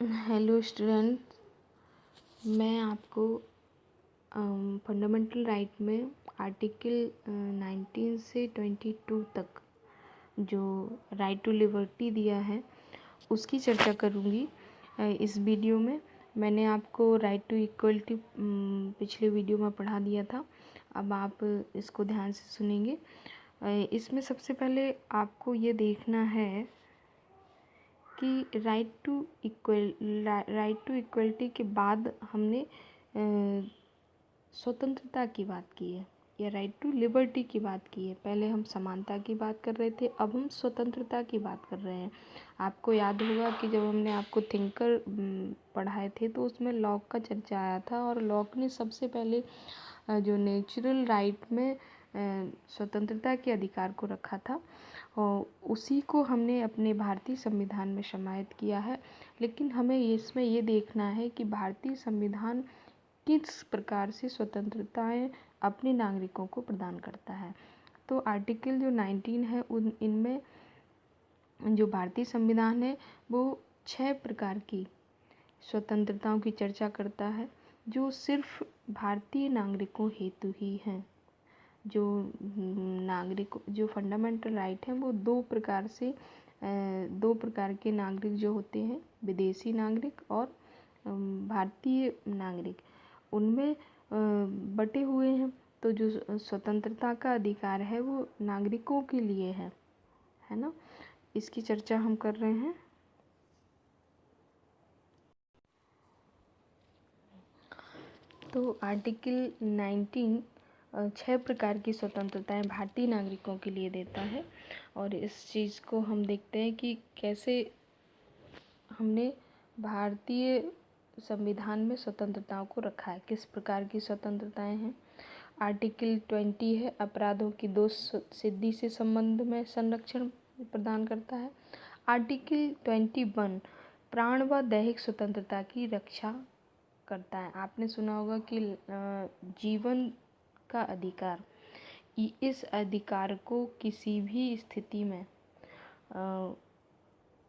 Hello student, मैं आपको fundamental right में आर्टिकल 19 से 22 तक जो राइट टू लिबर्टी दिया है उसकी चर्चा करूँगी। इस वीडियो में मैंने आपको राइट टू इक्वलिटी पिछले वीडियो में पढ़ा दिया था। अब आप इसको ध्यान से सुनेंगे। इसमें सबसे पहले आपको ये देखना है कि राइट टू इक्वलिटी के बाद हमने स्वतंत्रता की बात की है या राइट टू लिबर्टी की बात की है। पहले हम समानता की बात कर रहे थे, अब हम स्वतंत्रता की बात कर रहे हैं। आपको याद होगा कि जब हमने आपको थिंकर पढ़ाए थे तो उसमें लॉक का चर्चा आया था और लॉक ने सबसे पहले जो नेचुरल राइट में स्वतंत्रता के अधिकार को रखा था और उसी को हमने अपने भारतीय संविधान में समाहित किया है। लेकिन हमें इसमें ये देखना है कि भारतीय संविधान किस प्रकार से स्वतंत्रताएं अपने नागरिकों को प्रदान करता है। तो आर्टिकल जो 19 है इनमें जो भारतीय संविधान है वो 6 प्रकार की स्वतंत्रताओं की चर्चा करता है जो सिर्फ भारतीय नागरिकों हेतु ही हैं। जो जो फंडामेंटल राइट हैं वो दो प्रकार के नागरिक जो होते हैं, विदेशी नागरिक और भारतीय नागरिक, उनमें बटे हुए हैं। तो जो स्वतंत्रता का अधिकार है वो नागरिकों के लिए है ना। इसकी चर्चा हम कर रहे हैं। तो आर्टिकल 19 6 प्रकार की स्वतंत्रताएं भारतीय नागरिकों के लिए देता है और इस चीज़ को हम देखते हैं कि कैसे हमने भारतीय संविधान में स्वतंत्रताओं को रखा है, किस प्रकार की स्वतंत्रताएं हैं। आर्टिकल 20 है अपराधों की दोष सिद्धि से संबंध में संरक्षण प्रदान करता है। आर्टिकल 21 प्राण व दैहिक स्वतंत्रता की रक्षा करता है। आपने सुना होगा कि जीवन का अधिकार, इस अधिकार को किसी भी स्थिति में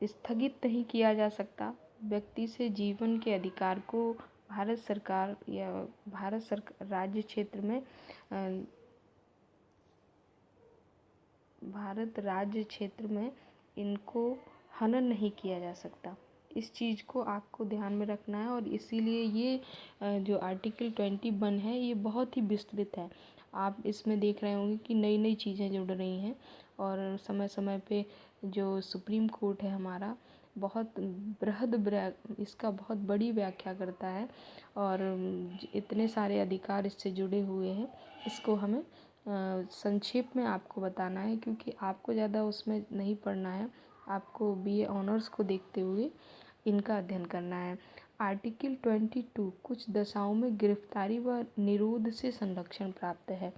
स्थगित नहीं किया जा सकता। व्यक्ति से जीवन के अधिकार को भारत सरकार या राज्य क्षेत्र में इनको हनन नहीं किया जा सकता। इस चीज़ को आपको ध्यान में रखना है और इसीलिए ये जो आर्टिकल 21 है ये बहुत ही विस्तृत है। आप इसमें देख रहे होंगे कि नई नई चीज़ें जुड़ रही हैं और समय समय पे जो सुप्रीम कोर्ट है हमारा इसका बहुत बड़ी व्याख्या करता है और इतने सारे अधिकार इससे जुड़े हुए हैं। इसको हमें संक्षेप में आपको बताना है क्योंकि आपको ज़्यादा उसमें नहीं पढ़ना है, आपको बीए ऑनर्स को देखते हुए इनका अध्ययन करना है। आर्टिकल 22 कुछ दशाओं में गिरफ्तारी व निरोध से संरक्षण प्राप्त है।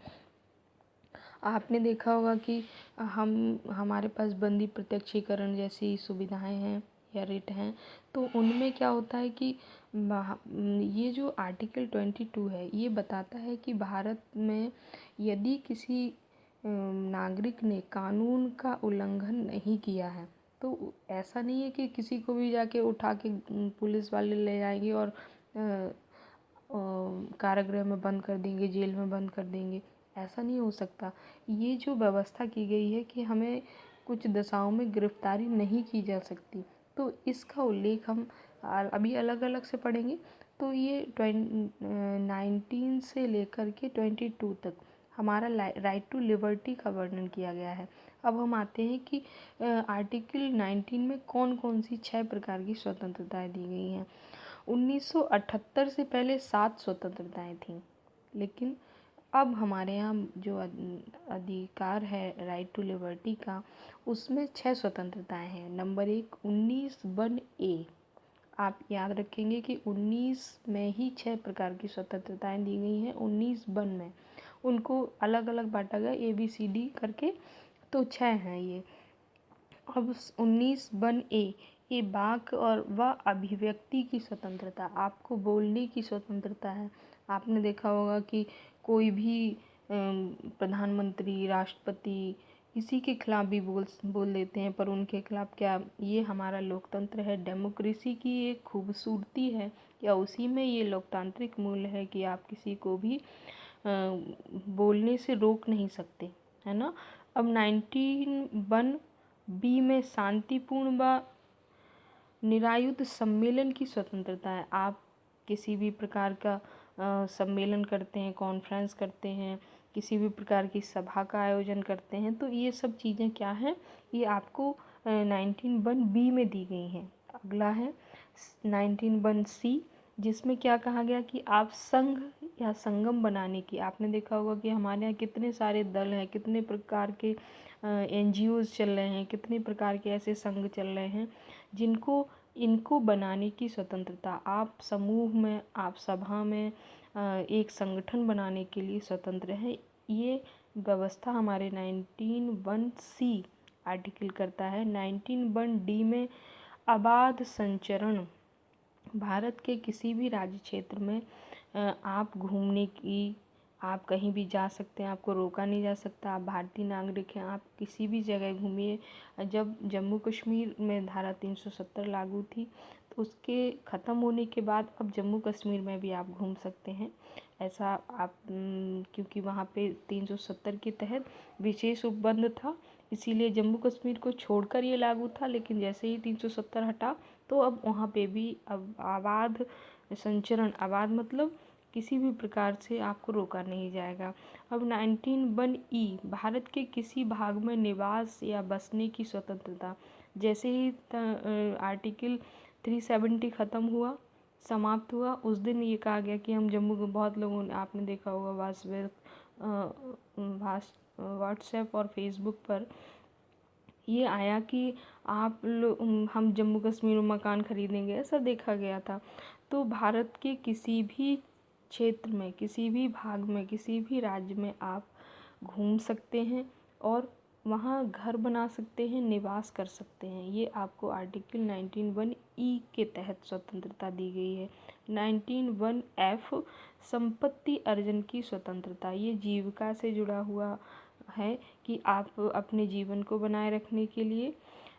आपने देखा होगा कि हमारे पास बंदी प्रत्यक्षीकरण जैसी सुविधाएं हैं या रिट हैं, तो उनमें क्या होता है कि ये जो आर्टिकल 22 है ये बताता है कि भारत में यदि किसी नागरिक ने कानून का उल्लंघन नहीं किया है तो ऐसा नहीं है कि किसी को भी जाके उठा के पुलिस वाले ले जाएंगे और कारागृह में बंद कर देंगे, जेल में बंद कर देंगे। ऐसा नहीं हो सकता। ये जो व्यवस्था की गई है कि हमें कुछ दशाओं में गिरफ्तारी नहीं की जा सकती, तो इसका उल्लेख हम अभी अलग अलग से पढ़ेंगे। तो ये 19 से लेकर के 22 तक हमारा राइट टू लिबर्टी का वर्णन किया गया है। अब हम आते हैं कि आर्टिकल 19 में कौन कौन सी 6 प्रकार की स्वतंत्रताएं दी गई हैं। 1978 से पहले 7 स्वतंत्रताएं थीं, लेकिन अब हमारे यहाँ जो अधिकार है राइट टू लिबर्टी का, उसमें 6 स्वतंत्रताएं हैं। Number 1 19(1)(a). आप याद रखेंगे कि 19 में ही 6 प्रकार की स्वतंत्रताएं दी गई हैं। 19(1) में उनको अलग अलग बांटा गया ABCD करके, तो 6 हैं ये। अब 19(1)(a) ये वाक और व अभिव्यक्ति की स्वतंत्रता, आपको बोलने की स्वतंत्रता है। आपने देखा होगा कि कोई भी प्रधानमंत्री, राष्ट्रपति इसी के खिलाफ भी बोल देते हैं, पर उनके खिलाफ क्या, ये हमारा लोकतंत्र है, डेमोक्रेसी की एक खूबसूरती है, या उसी में ये लोकतांत्रिक मूल्य है कि आप किसी को भी बोलने से रोक नहीं सकते, है ना। अब 19(1)(b) में शांतिपूर्ण व निरायुध सम्मेलन की स्वतंत्रता है। आप किसी भी प्रकार का सम्मेलन करते हैं, कॉन्फ्रेंस करते हैं, किसी भी प्रकार की सभा का आयोजन करते हैं, तो ये सब चीज़ें क्या हैं, ये आपको 19(1)(b) में दी गई हैं। अगला है 19(1)(c), जिसमें क्या कहा गया कि आप संघ या संगम बनाने की, आपने देखा होगा कि हमारे यहाँ कितने सारे दल हैं, कितने प्रकार के NGOs चल रहे हैं, कितने प्रकार के ऐसे संघ चल रहे हैं जिनको इनको बनाने की स्वतंत्रता, आप समूह में, आप सभा में एक संगठन बनाने के लिए स्वतंत्र है। ये व्यवस्था हमारे 19(1)(c) आर्टिकल करता है। 19(1)(d) में अबाध संचरण, भारत के किसी भी राज्य क्षेत्र में आप घूमने की, आप कहीं भी जा सकते हैं, आपको रोका नहीं जा सकता, आप भारतीय नागरिक हैं, आप किसी भी जगह घूमिए। जब जम्मू कश्मीर में धारा 370 लागू थी, तो उसके ख़त्म होने के बाद अब जम्मू कश्मीर में भी आप घूम सकते हैं। ऐसा आप क्योंकि वहाँ पे 370 के तहत विशेष उपबंध था, इसीलिए जम्मू कश्मीर को छोड़कर ये लागू था, लेकिन जैसे ही 370 हटा तो अब वहाँ पे भी अब अबाध संचरण, अबाध मतलब किसी भी प्रकार से आपको रोका नहीं जाएगा। अब 19(1)(e), भारत के किसी भाग में निवास या बसने की स्वतंत्रता। जैसे ही आर्टिकल 370 ख़त्म हुआ, समाप्त हुआ, उस दिन ये कहा गया कि हम जम्मू के, बहुत लोगों ने, आपने देखा होगा व्हाट्सएप और फेसबुक पर ये आया कि आप लोग, हम जम्मू कश्मीर में मकान खरीदेंगे, ऐसा देखा गया था। तो भारत के किसी भी क्षेत्र में, किसी भी भाग में, किसी भी राज्य में आप घूम सकते हैं और वहाँ घर बना सकते हैं, निवास कर सकते हैं। ये आपको आर्टिकल 19(1)(e) के तहत स्वतंत्रता दी गई है। 19(1)(f), संपत्ति अर्जन की स्वतंत्रता, ये जीविका से जुड़ा हुआ है कि आप अपने जीवन को बनाए रखने के लिए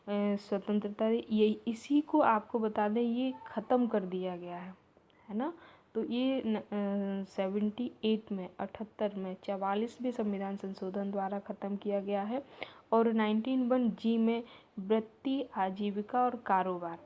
स्वतंत्रता, ये इसी को आपको बता दें, ये ख़त्म कर दिया गया है ना। तो ये 78 में, 78 में 44वें संविधान संशोधन द्वारा ख़त्म किया गया है। और 19(1)(g) में वृत्ति, आजीविका और कारोबार,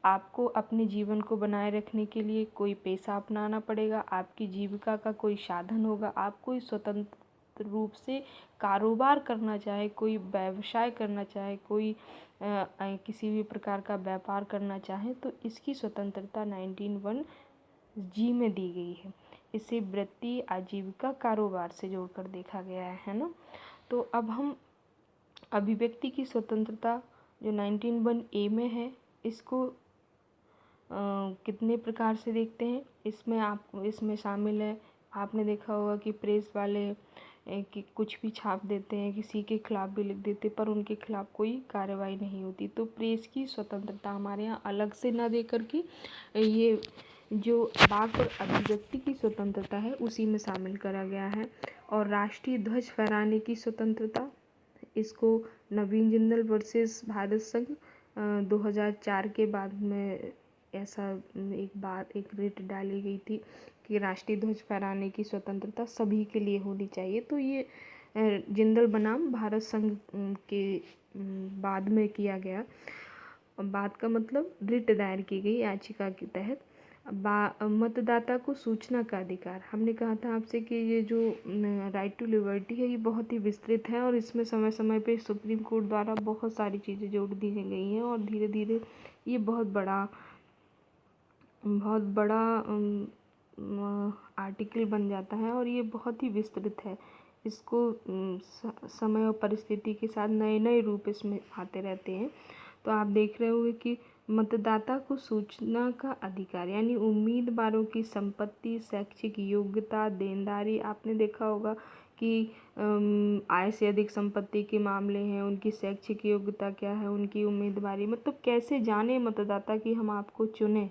आपको अपने जीवन को बनाए रखने के लिए कोई पेशा अपनाना पड़ेगा, आपकी जीविका का कोई साधन होगा, आप कोई स्वतंत्र रूप से कारोबार करना चाहे, कोई व्यवसाय करना चाहे, कोई किसी भी प्रकार का व्यापार करना चाहे, तो इसकी स्वतंत्रता 19(1)(g) में दी गई है। इसे वृत्ति, आजीविका, कारोबार से जोड़कर देखा गया है ना। तो अब हम अभिव्यक्ति की स्वतंत्रता जो 19(1)(a) में है, इसको कितने प्रकार से देखते हैं। इसमें शामिल है, आपने देखा होगा कि प्रेस वाले कि कुछ भी छाप देते हैं, किसी के खिलाफ भी लिख देते, पर उनके खिलाफ कोई कार्रवाई नहीं होती। तो प्रेस की स्वतंत्रता हमारे यहाँ अलग से ना दे करके ये जो वाक और अभिव्यक्ति की स्वतंत्रता है उसी में शामिल करा गया है। और राष्ट्रीय ध्वज फहराने की स्वतंत्रता, इसको नवीन जिंदल वर्सेस भारत संघ 2004 के बाद में ऐसा एक रिट डाली गई थी कि राष्ट्रीय ध्वज फहराने की स्वतंत्रता सभी के लिए होनी चाहिए। तो ये जिंदल बनाम भारत संघ के बाद में किया गया। बात का मतलब रिट दायर की गई याचिका के तहत। मतदाता को सूचना का अधिकार, हमने कहा था आपसे कि ये जो राइट टू लिबर्टी है, ये बहुत ही विस्तृत है और इसमें समय समय पे सुप्रीम कोर्ट द्वारा बहुत सारी चीज़ें जोड़ दी गई हैं और धीरे धीरे ये बहुत बड़ा आर्टिकल बन जाता है और ये बहुत ही विस्तृत है। इसको समय और परिस्थिति के साथ नए नए रूप इसमें आते रहते हैं। तो आप देख रहे होंगे कि मतदाता को सूचना का अधिकार, यानी उम्मीदवारों की संपत्ति, शैक्षिक योग्यता, देनदारी, आपने देखा होगा कि आय से अधिक संपत्ति के मामले हैं, उनकी शैक्षिक योग्यता क्या है, उनकी उम्मीदवारी, मतलब कैसे जाने मतदाता कि हम आपको चुने,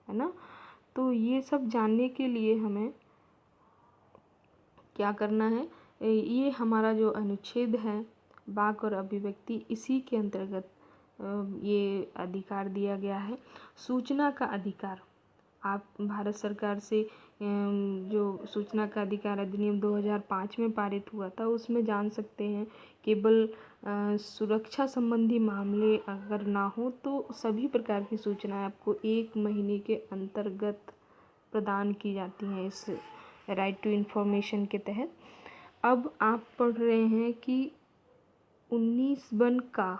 है ना। तो ये सब जानने के लिए हमें क्या करना है, ये हमारा जो अनुच्छेद है वाक और अभिव्यक्ति इसी के अंतर्गत ये अधिकार दिया गया है। सूचना का अधिकार, आप भारत सरकार से जो सूचना का अधिकार अधिनियम 2005 में पारित हुआ था उसमें जान सकते हैं। केवल सुरक्षा संबंधी मामले अगर ना हो तो सभी प्रकार की सूचनाएं आपको 1 महीने के अंतर्गत प्रदान की जाती हैं इस राइट टू इन्फॉर्मेशन के तहत। अब आप पढ़ रहे हैं कि 19 का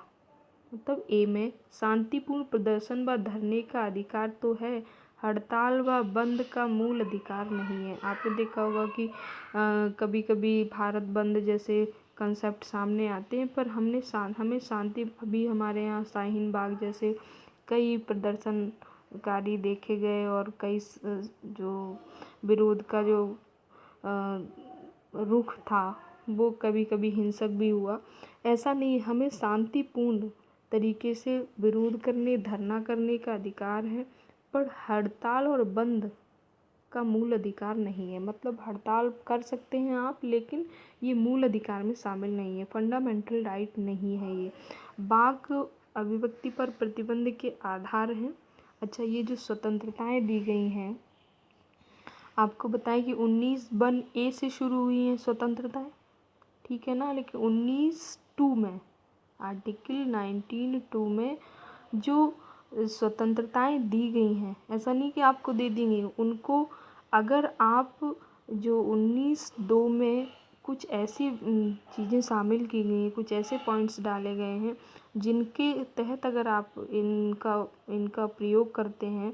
मतलब ए में शांतिपूर्ण प्रदर्शन व धरने का अधिकार तो है, हड़ताल व बंद का मूल अधिकार नहीं है। आपने देखा होगा कि कभी कभी भारत बंद जैसे कंसेप्ट सामने आते हैं, पर हमें शांति, अभी हमारे यहाँ शाहीन बाग जैसे कई प्रदर्शनकारी देखे गए और कई जो विरोध का जो रुख था वो कभी कभी हिंसक भी हुआ। ऐसा नहीं, हमें शांतिपूर्ण तरीके से विरोध करने, धरना करने का अधिकार है, पर हड़ताल और बंद का मूल अधिकार नहीं है। मतलब हड़ताल कर सकते हैं आप, लेकिन ये मूल अधिकार में शामिल नहीं है, फंडामेंटल राइट नहीं है ये। वाक अभिव्यक्ति पर प्रतिबंध के आधार हैं। अच्छा, ये जो स्वतंत्रताएं दी गई हैं, आपको बताएं कि 19(1) से शुरू हुई हैं स्वतंत्रताएं, ठीक है ना, लेकिन 19(2) में, आर्टिकल 19(2) में जो स्वतंत्रताएं दी गई हैं, ऐसा नहीं कि आपको दे दी गई, उनको अगर आप जो 19(2) में कुछ ऐसी चीज़ें शामिल की गई हैं, कुछ ऐसे पॉइंट्स डाले गए हैं जिनके तहत अगर आप इनका प्रयोग करते हैं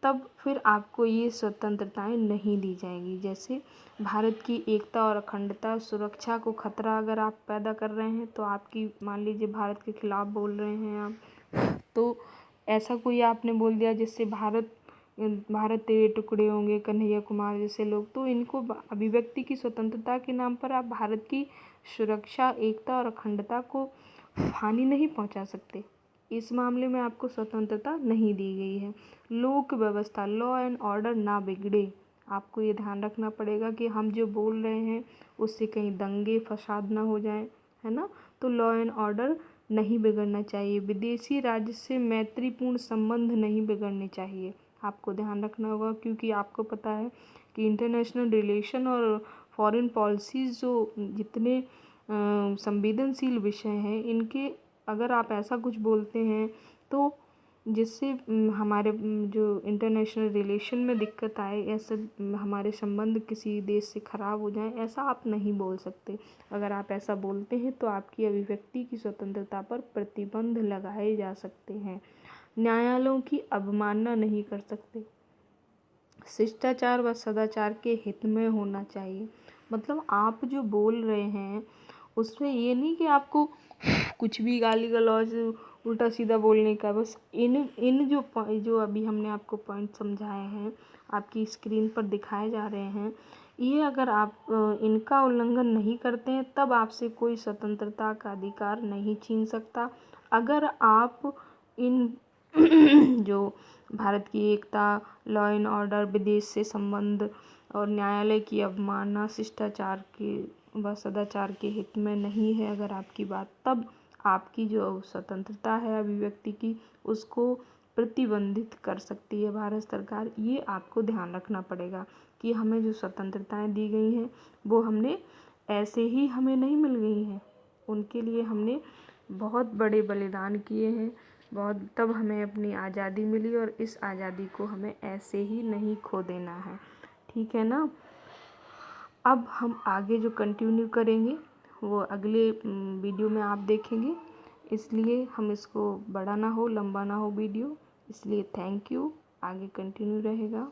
तब फिर आपको ये स्वतंत्रताएं नहीं दी जाएंगी। जैसे भारत की एकता और अखंडता, सुरक्षा को खतरा अगर आप पैदा कर रहे हैं तो आपकी, मान लीजिए भारत के खिलाफ बोल रहे हैं आप, तो ऐसा कोई आपने बोल दिया जिससे भारत तेरे टुकड़े होंगे, कन्हैया कुमार जैसे लोग, तो इनको अभिव्यक्ति की स्वतंत्रता के नाम पर आप भारत की सुरक्षा, एकता और अखंडता को हानि नहीं पहुंचा सकते। इस मामले में आपको स्वतंत्रता नहीं दी गई है। लोक व्यवस्था, लॉ एंड ऑर्डर ना बिगड़े, आपको ये ध्यान रखना पड़ेगा कि हम जो बोल रहे हैं उससे कहीं दंगे फसाद ना हो जाए, है ना, तो लॉ एंड ऑर्डर नहीं बिगड़ना चाहिए। विदेशी राज्य से मैत्रीपूर्ण संबंध नहीं बिगड़ने चाहिए, आपको ध्यान रखना होगा, क्योंकि आपको पता है कि इंटरनेशनल रिलेशन और फॉरेन पॉलिसीज़ जो जितने संवेदनशील विषय हैं, इनके अगर आप ऐसा कुछ बोलते हैं तो जिससे हमारे जो इंटरनेशनल रिलेशन में दिक्कत आए, ऐसे हमारे संबंध किसी देश से ख़राब हो जाएं, ऐसा आप नहीं बोल सकते। अगर आप ऐसा बोलते हैं तो आपकी अभिव्यक्ति की स्वतंत्रता पर प्रतिबंध लगाए जा सकते हैं। न्यायालयों की अवमानना नहीं कर सकते। शिष्टाचार व सदाचार के हित में होना चाहिए। मतलब आप जो बोल रहे हैं उसमें ये नहीं कि आपको कुछ भी गाली गलौज उल्टा सीधा बोलने का, बस इन जो अभी हमने आपको पॉइंट समझाए हैं, आपकी स्क्रीन पर दिखाए जा रहे हैं, ये अगर आप इनका उल्लंघन नहीं करते हैं तब आपसे कोई स्वतंत्रता का अधिकार नहीं छीन सकता। अगर आप इन जो भारत की एकता, लॉ एंड ऑर्डर, विदेश से संबंध और न्यायालय की अवमानना, शिष्टाचार के व सदाचार के हित में नहीं है अगर आपकी बात, तब आपकी जो स्वतंत्रता है अभिव्यक्ति की उसको प्रतिबंधित कर सकती है भारत सरकार। ये आपको ध्यान रखना पड़ेगा कि हमें जो स्वतंत्रताएं दी गई हैं वो हमने ऐसे ही हमें नहीं मिल गई हैं, उनके लिए हमने बहुत बड़े बलिदान किए हैं, बहुत, तब हमें अपनी आज़ादी मिली और इस आज़ादी को हमें ऐसे ही नहीं खो देना है, ठीक है ना। अब हम आगे जो कंटिन्यू करेंगे वो अगले वीडियो में आप देखेंगे, इसलिए हम इसको बड़ा ना हो, लंबा ना हो वीडियो, इसलिए थैंक यू। आगे कंटिन्यू रहेगा।